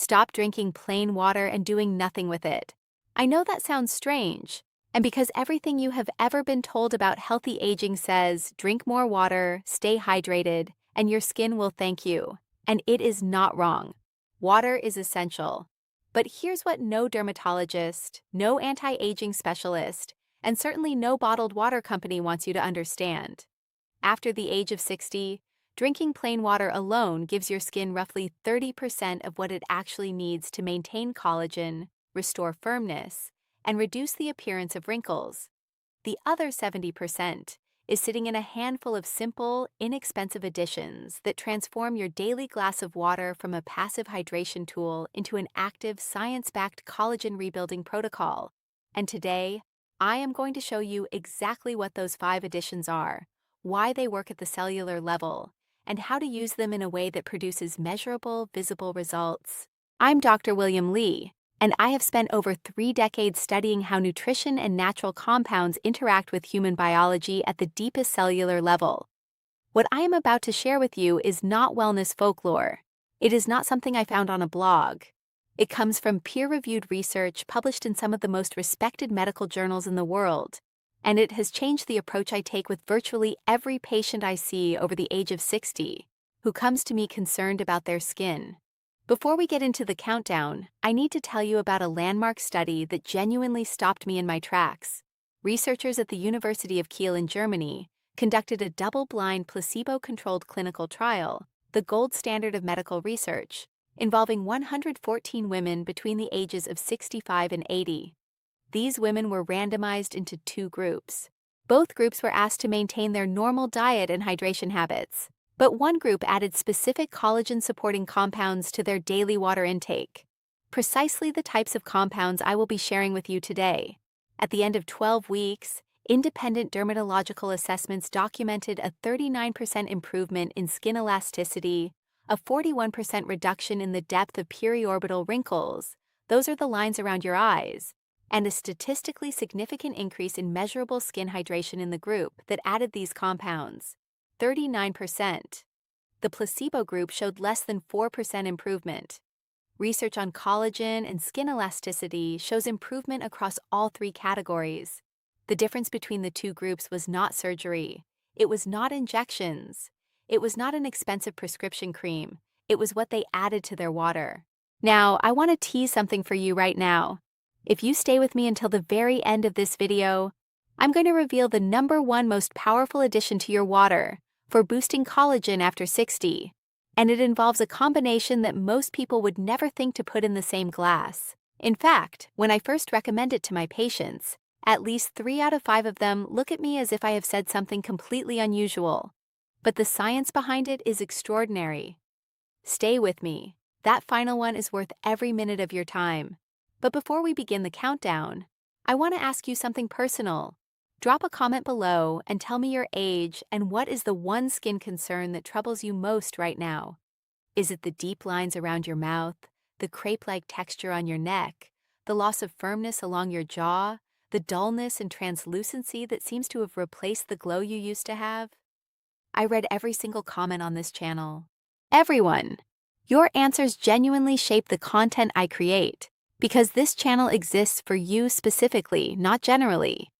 Stop drinking plain water and doing nothing with it. I know that sounds strange, and because everything you have ever been told about healthy aging says drink more water, stay hydrated, and your skin will thank you. And it is not wrong. Water is essential. But here's what no dermatologist, no anti-aging specialist, and certainly no bottled water company wants you to understand. After the age of 60, drinking plain water alone gives your skin roughly 30% of what it actually needs to maintain collagen, restore firmness, and reduce the appearance of wrinkles. The other 70% is sitting in a handful of simple, inexpensive additions that transform your daily glass of water from a passive hydration tool into an active, science-backed collagen rebuilding protocol. And today, I am going to show you exactly what those 5 additions are, why they work at the cellular level, and how to use them in a way that produces measurable, visible results. I'm Dr. William Lee, and I have spent over 3 decades studying how nutrition and natural compounds interact with human biology at the deepest cellular level. What I am about to share with you is not wellness folklore. It is not something I found on a blog. It comes from peer-reviewed research published in some of the most respected medical journals in the world, and it has changed the approach I take with virtually every patient I see over the age of 60 who comes to me concerned about their skin. Before we get into the countdown, I need to tell you about a landmark study that genuinely stopped me in my tracks. Researchers at the University of Kiel in Germany conducted a double-blind, placebo-controlled clinical trial, the gold standard of medical research, involving 114 women between the ages of 65 and 80. These women were randomized into 2 groups. Both groups were asked to maintain their normal diet and hydration habits, but one group added specific collagen-supporting compounds to their daily water intake. Precisely the types of compounds I will be sharing with you today. At the end of 12 weeks, independent dermatological assessments documented a 39% improvement in skin elasticity, a 41% reduction in the depth of periorbital wrinkles, those are the lines around your eyes, and a statistically significant increase in measurable skin hydration in the group that added these compounds. 39%. The placebo group showed less than 4% improvement. Research on collagen and skin elasticity shows improvement across all 3 categories. The difference between the 2 groups was not surgery. It was not injections. It was not an expensive prescription cream. It was what they added to their water. Now, I want to tease something for you right now. If you stay with me until the very end of this video, I'm going to reveal the #1 most powerful addition to your water for boosting collagen after 60, and it involves a combination that most people would never think to put in the same glass. In fact, when I first recommend it to my patients, at least 3 out of 5 of them look at me as if I have said something completely unusual. But the science behind it is extraordinary. Stay with me. That final one is worth every minute of your time. But before we begin the countdown, I want to ask you something personal. Drop a comment below and tell me your age and what is the one skin concern that troubles you most right now. Is it the deep lines around your mouth, the crepe-like texture on your neck, the loss of firmness along your jaw, the dullness and translucency that seems to have replaced the glow you used to have? I read every single comment on this channel. Everyone! Your answers genuinely shape the content I create, because this channel exists for you specifically, not generally.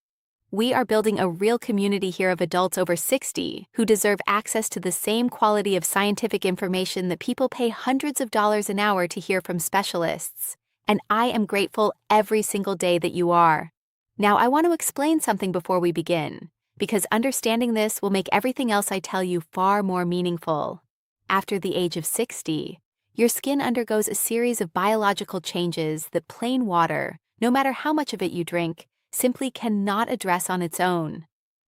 We are building a real community here of adults over 60 who deserve access to the same quality of scientific information that people pay hundreds of dollars an hour to hear from specialists. And I am grateful every single day that you are. Now, I want to explain something before we begin, because understanding this will make everything else I tell you far more meaningful. After the age of 60, your skin undergoes a series of biological changes that plain water, no matter how much of it you drink, simply cannot address on its own.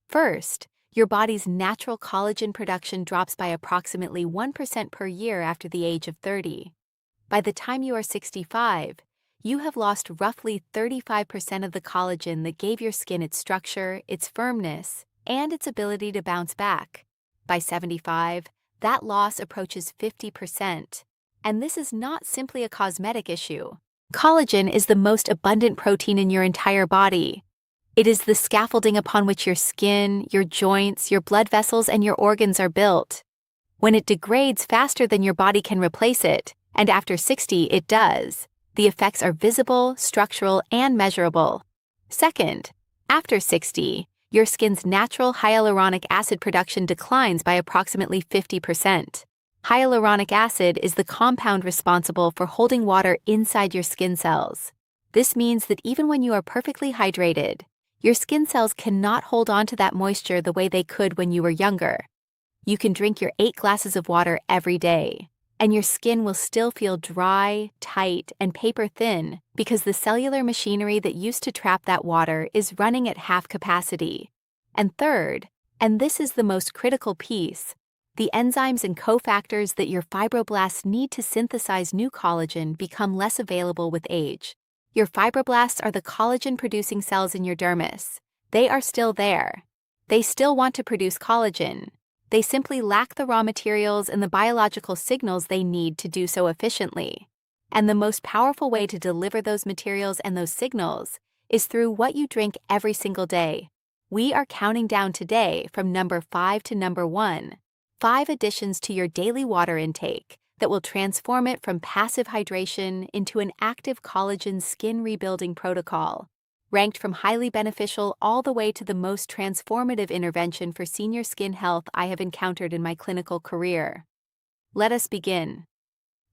First, your body's natural collagen production drops by approximately 1% per year after the age of 30. By the time you are 65, you have lost roughly 35% of the collagen that gave your skin its structure, its firmness, and its ability to bounce back. By 75, that loss approaches 50%. And this is not simply a cosmetic issue. Collagen is the most abundant protein in your entire body. It is the scaffolding upon which your skin, your joints, your blood vessels, and your organs are built. When it degrades faster than your body can replace it, And after 60, it does. The effects are visible, structural, and measurable. Second, after 60, your skin's natural hyaluronic acid production declines by approximately 50%. Hyaluronic acid is the compound responsible for holding water inside your skin cells. This means that even when you are perfectly hydrated, your skin cells cannot hold on to that moisture the way they could when you were younger. You can drink your 8 glasses of water every day, and your skin will still feel dry, tight, and paper thin because the cellular machinery that used to trap that water is running at half capacity. And third, and this is the most critical piece, the enzymes and cofactors that your fibroblasts need to synthesize new collagen become less available with age. Your fibroblasts are the collagen-producing cells in your dermis. They are still there. They still want to produce collagen. They simply lack the raw materials and the biological signals they need to do so efficiently. And the most powerful way to deliver those materials and those signals is through what you drink every single day. We are counting down today from number 5 to number 1. 5 additions to your daily water intake that will transform it from passive hydration into an active collagen skin rebuilding protocol, ranked from highly beneficial all the way to the most transformative intervention for senior skin health I have encountered in my clinical career. Let us begin.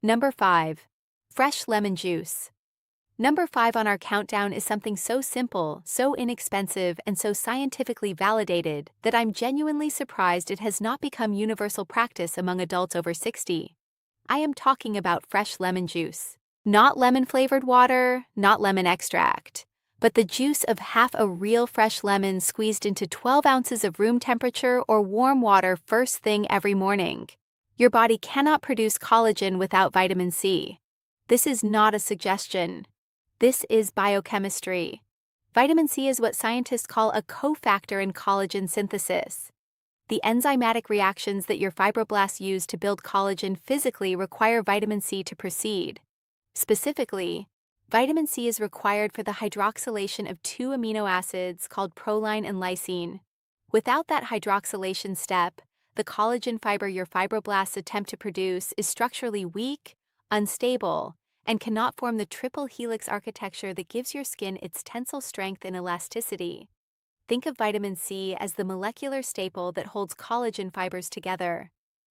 Number 5. Fresh lemon juice. Number 5 on our countdown is something so simple, so inexpensive, and so scientifically validated that I'm genuinely surprised it has not become universal practice among adults over 60. I am talking about fresh lemon juice. Not lemon-flavored water, not lemon extract, but the juice of half a real fresh lemon squeezed into 12 ounces of room temperature or warm water first thing every morning. Your body cannot produce collagen without vitamin C. This is not a suggestion. This is biochemistry. Vitamin C is what scientists call a cofactor in collagen synthesis. The enzymatic reactions that your fibroblasts use to build collagen physically require vitamin C to proceed. Specifically, vitamin C is required for the hydroxylation of 2 amino acids called proline and lysine. Without that hydroxylation step, the collagen fiber your fibroblasts attempt to produce is structurally weak, unstable, and cannot form the triple helix architecture that gives your skin its tensile strength and elasticity. Think of vitamin C as the molecular staple that holds collagen fibers together.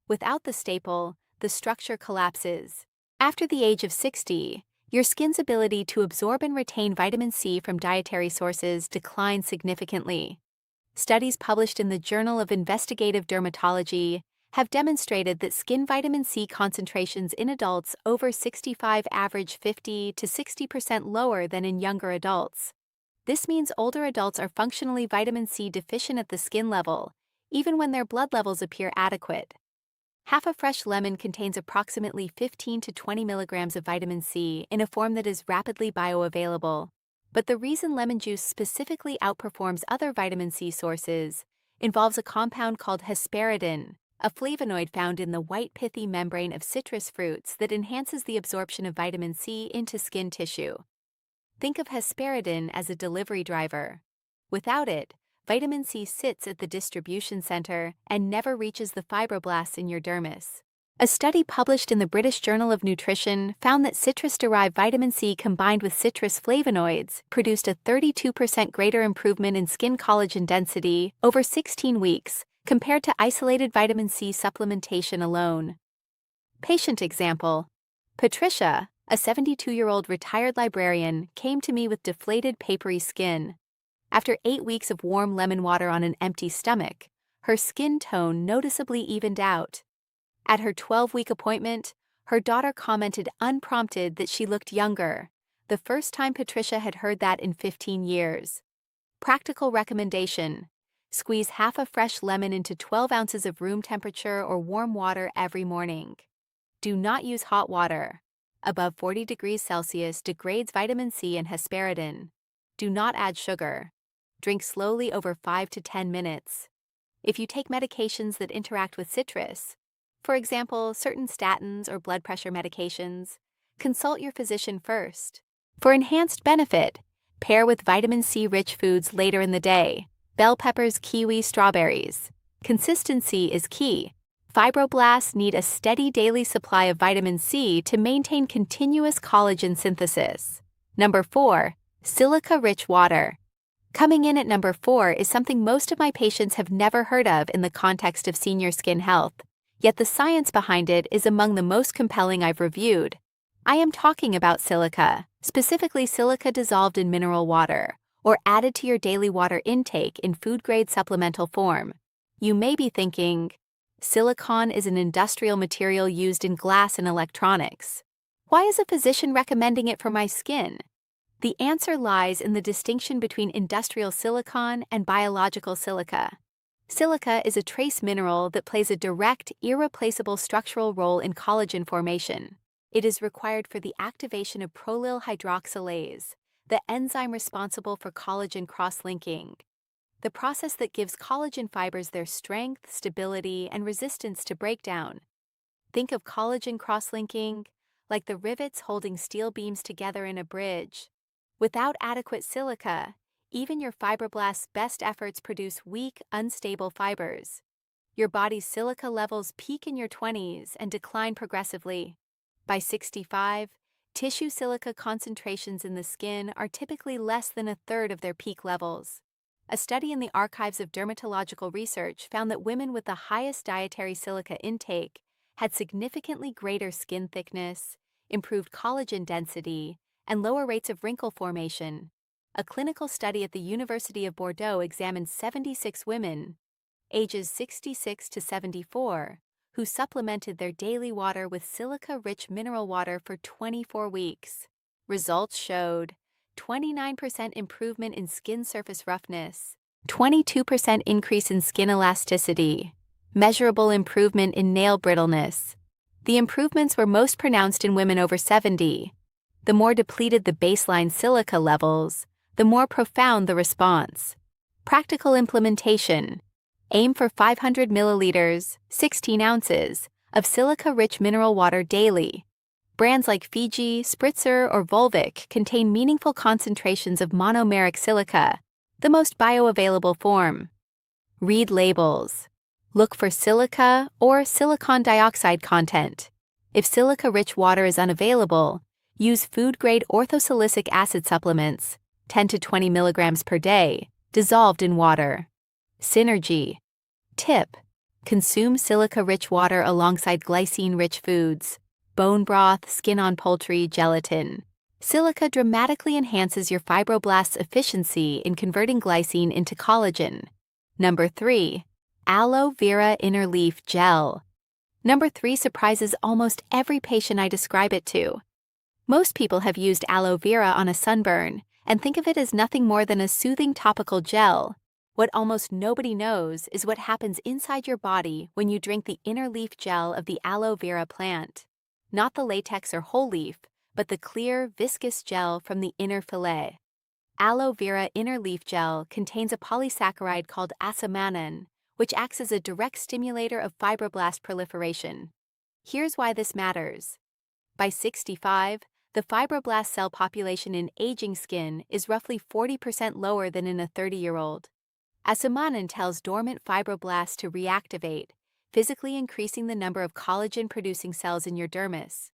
Without the staple, the structure collapses. After the age of 60, your skin's ability to absorb and retain vitamin C from dietary sources declines significantly. Studies published in the Journal of Investigative Dermatology have demonstrated that skin vitamin C concentrations in adults over 65 average 50 to 60% lower than in younger adults. This means older adults are functionally vitamin C deficient at the skin level, even when their blood levels appear adequate. Half a fresh lemon contains approximately 15 to 20 milligrams of vitamin C in a form that is rapidly bioavailable. But the reason lemon juice specifically outperforms other vitamin C sources involves a compound called hesperidin, a flavonoid found in the white pithy membrane of citrus fruits that enhances the absorption of vitamin C into skin tissue. Think of hesperidin as a delivery driver. Without it, vitamin C sits at the distribution center and never reaches the fibroblasts in your dermis. A study published in the British Journal of Nutrition found that citrus-derived vitamin C combined with citrus flavonoids produced a 32% greater improvement in skin collagen density over 16 weeks compared to isolated vitamin C supplementation alone. Patient example: Patricia, a 72-year-old retired librarian, came to me with deflated, papery skin. After 8 weeks of warm lemon water on an empty stomach, her skin tone noticeably evened out. At her 12-week appointment, her daughter commented unprompted that she looked younger, the first time Patricia had heard that in 15 years. Practical recommendation: squeeze half a fresh lemon into 12 ounces of room temperature or warm water every morning. Do not use hot water. Above 40 degrees Celsius degrades vitamin C and hesperidin. Do not add sugar. Drink slowly over 5 to 10 minutes. If you take medications that interact with citrus, for example, certain statins or blood pressure medications, consult your physician first. For enhanced benefit, pair with vitamin C-rich foods later in the day: bell peppers, kiwi, strawberries. Consistency is key. Fibroblasts need a steady daily supply of vitamin C to maintain continuous collagen synthesis. Number 4. Silica-rich water. Coming in at number 4 is something most of my patients have never heard of in the context of senior skin health, yet the science behind it is among the most compelling I've reviewed. I am talking about silica, specifically silica dissolved in mineral water, or added to your daily water intake in food-grade supplemental form. You may be thinking, silicon is an industrial material used in glass and electronics. Why is a physician recommending it for my skin? The answer lies in the distinction between industrial silicon and biological silica. Silica is a trace mineral that plays a direct, irreplaceable structural role in collagen formation. It is required for the activation of prolyl hydroxylase, the enzyme responsible for collagen cross-linking, the process that gives collagen fibers their strength, stability, and resistance to breakdown. Think of collagen cross-linking like the rivets holding steel beams together in a bridge. Without adequate silica, even your fibroblasts' best efforts produce weak, unstable fibers. Your body's silica levels peak in your 20s and decline progressively. By 65, tissue silica concentrations in the skin are typically less than a third of their peak levels. A study in the Archives of Dermatological Research found that women with the highest dietary silica intake had significantly greater skin thickness, improved collagen density, and lower rates of wrinkle formation. A clinical study at the University of Bordeaux examined 76 women, ages 66 to 74, who supplemented their daily water with silica-rich mineral water for 24 weeks. Results showed 29% improvement in skin surface roughness, 22% increase in skin elasticity, measurable improvement in nail brittleness. The improvements were most pronounced in women over 70. The more depleted the baseline silica levels, the more profound the response. Practical implementation. Aim for 500 milliliters, 16 ounces, of silica-rich mineral water daily. Brands like Fiji, Spritzer, or Volvic contain meaningful concentrations of monomeric silica, the most bioavailable form. Read labels. Look for silica or silicon dioxide content. If silica-rich water is unavailable, use food-grade orthosilicic acid supplements, 10 to 20 milligrams per day, dissolved in water. Synergy. Tip: consume silica-rich water alongside glycine-rich foods, bone broth, skin-on poultry, gelatin. Silica dramatically enhances your fibroblasts' efficiency in converting glycine into collagen. Number 3. Aloe vera inner leaf gel. Number 3 surprises almost every patient I describe it to. Most people have used aloe vera on a sunburn and think of it as nothing more than a soothing topical gel. What almost nobody knows is what happens inside your body when you drink the inner leaf gel of the aloe vera plant. Not the latex or whole leaf, but the clear, viscous gel from the inner fillet. Aloe vera inner leaf gel contains a polysaccharide called asamanin, which acts as a direct stimulator of fibroblast proliferation. Here's why this matters. By 65, the fibroblast cell population in aging skin is roughly 40% lower than in a 30-year-old. Asamanin tells dormant fibroblasts to reactivate, physically increasing the number of collagen-producing cells in your dermis.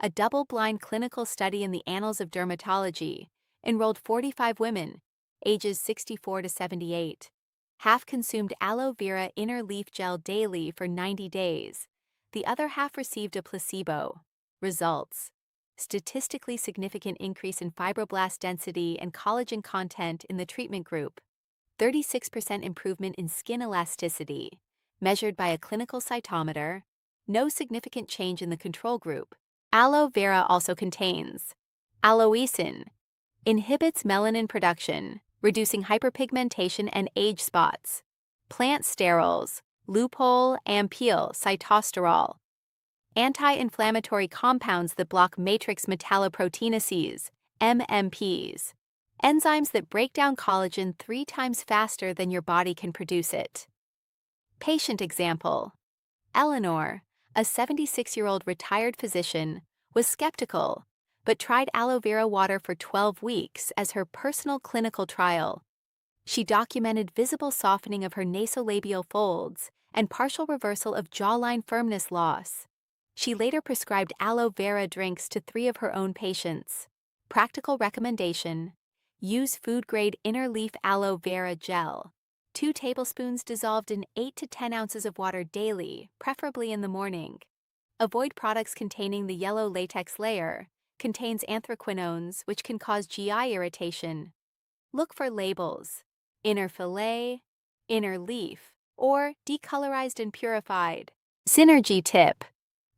A double-blind clinical study in the Annals of Dermatology enrolled 45 women, ages 64 to 78. Half consumed aloe vera inner leaf gel daily for 90 days. The other half received a placebo. Results: statistically significant increase in fibroblast density and collagen content in the treatment group. 36% improvement in skin elasticity, measured by a clinical cytometer. No significant change in the control group. Aloe vera also contains aloesin, inhibits melanin production, reducing hyperpigmentation and age spots. Plant sterols, lupol, ampeal, cytosterol. Anti-inflammatory compounds that block matrix metalloproteinases, MMPs. Enzymes that break down collagen 3 times faster than your body can produce it. Patient example. Eleanor, a 76-year-old retired physician, was skeptical, but tried aloe vera water for 12 weeks as her personal clinical trial. She documented visible softening of her nasolabial folds and partial reversal of jawline firmness loss. She later prescribed aloe vera drinks to 3 of her own patients. Practical recommendation: use food-grade inner leaf aloe vera gel. 2 tablespoons dissolved in 8 to 10 ounces of water daily, preferably in the morning. Avoid products containing the yellow latex layer, contains anthraquinones, which can cause GI irritation. Look for labels: inner fillet, inner leaf, or decolorized and purified. Synergy tip: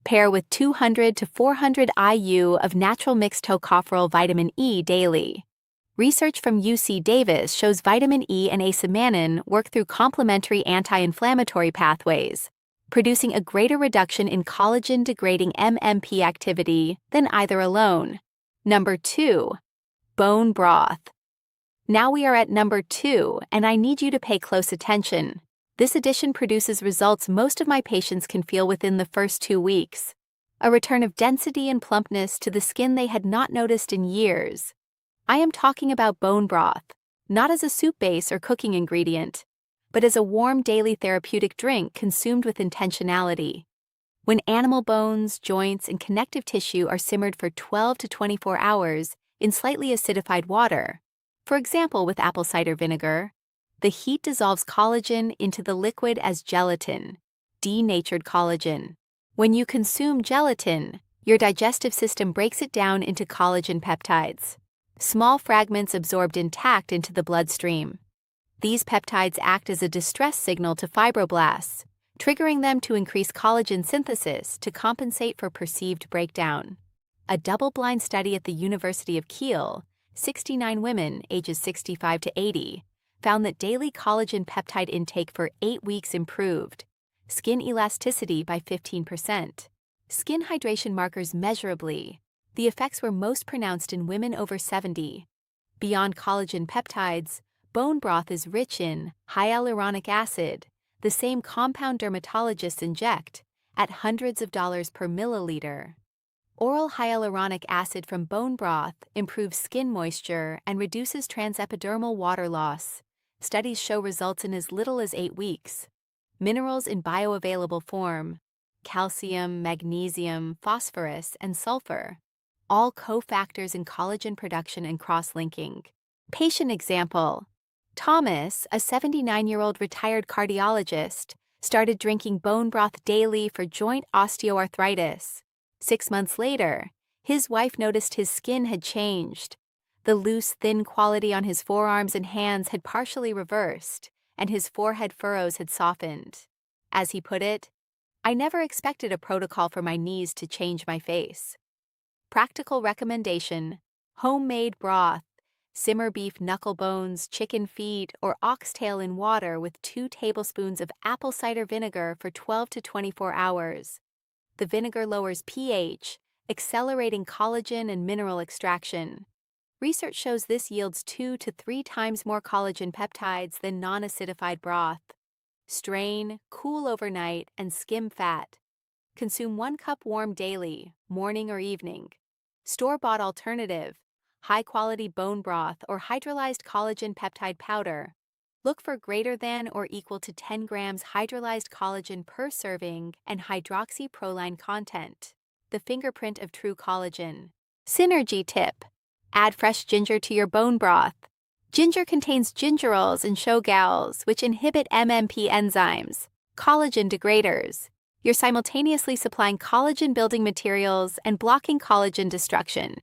pair with 200 to 400 IU of natural mixed tocopherol vitamin E daily. Research from UC Davis shows vitamin E and acemanin work through complementary anti-inflammatory pathways, producing a greater reduction in collagen-degrading MMP activity than either alone. Number 2. Bone broth. Now we are at number 2, and I need you to pay close attention. This addition produces results most of my patients can feel within the first 2 weeks. A return of density and plumpness to the skin they had not noticed in years. I am talking about bone broth, not as a soup base or cooking ingredient, but as a warm daily therapeutic drink consumed with intentionality. When animal bones, joints, and connective tissue are simmered for 12 to 24 hours in slightly acidified water, for example with apple cider vinegar, the heat dissolves collagen into the liquid as gelatin, denatured collagen. When you consume gelatin, your digestive system breaks it down into collagen peptides, small fragments absorbed intact into the bloodstream. These peptides act as a distress signal to fibroblasts, triggering them to increase collagen synthesis to compensate for perceived breakdown. A double-blind study at the University of Kiel, 69 women ages 65 to 80, found that daily collagen peptide intake for 8 weeks improved skin elasticity by 15%, skin hydration markers measurably. The effects were most pronounced in women over 70. Beyond collagen peptides, bone broth is rich in hyaluronic acid, the same compound dermatologists inject, at hundreds of dollars per milliliter. Oral hyaluronic acid from bone broth improves skin moisture and reduces transepidermal water loss. Studies show results in as little as 8 weeks. Minerals in bioavailable form: calcium, magnesium, phosphorus, and sulfur, all cofactors in collagen production and cross-linking. Patient example: Thomas, a 79-year-old retired cardiologist, started drinking bone broth daily for joint osteoarthritis. 6 months later, his wife noticed his skin had changed. The loose, thin quality on his forearms and hands had partially reversed, and his forehead furrows had softened. As he put it, "I never expected a protocol for my knees to change my face." Practical recommendation: homemade broth. Simmer beef knuckle bones, chicken feet, or oxtail in water with 2 tablespoons of apple cider vinegar for 12 to 24 hours. The vinegar lowers pH, accelerating collagen and mineral extraction. Research shows this yields 2 to 3 times more collagen peptides than non-acidified broth. Strain, cool overnight, and skim fat. Consume 1 cup warm daily, morning or evening. Store-bought alternative: high-quality bone broth or hydrolyzed collagen peptide powder. Look for greater than or equal to 10 grams hydrolyzed collagen per serving and hydroxyproline content, the fingerprint of true collagen. Synergy tip: add fresh ginger to your bone broth. Ginger contains gingerols and shogalls, which inhibit MMP enzymes, collagen degraders. You're simultaneously supplying collagen-building materials and blocking collagen destruction.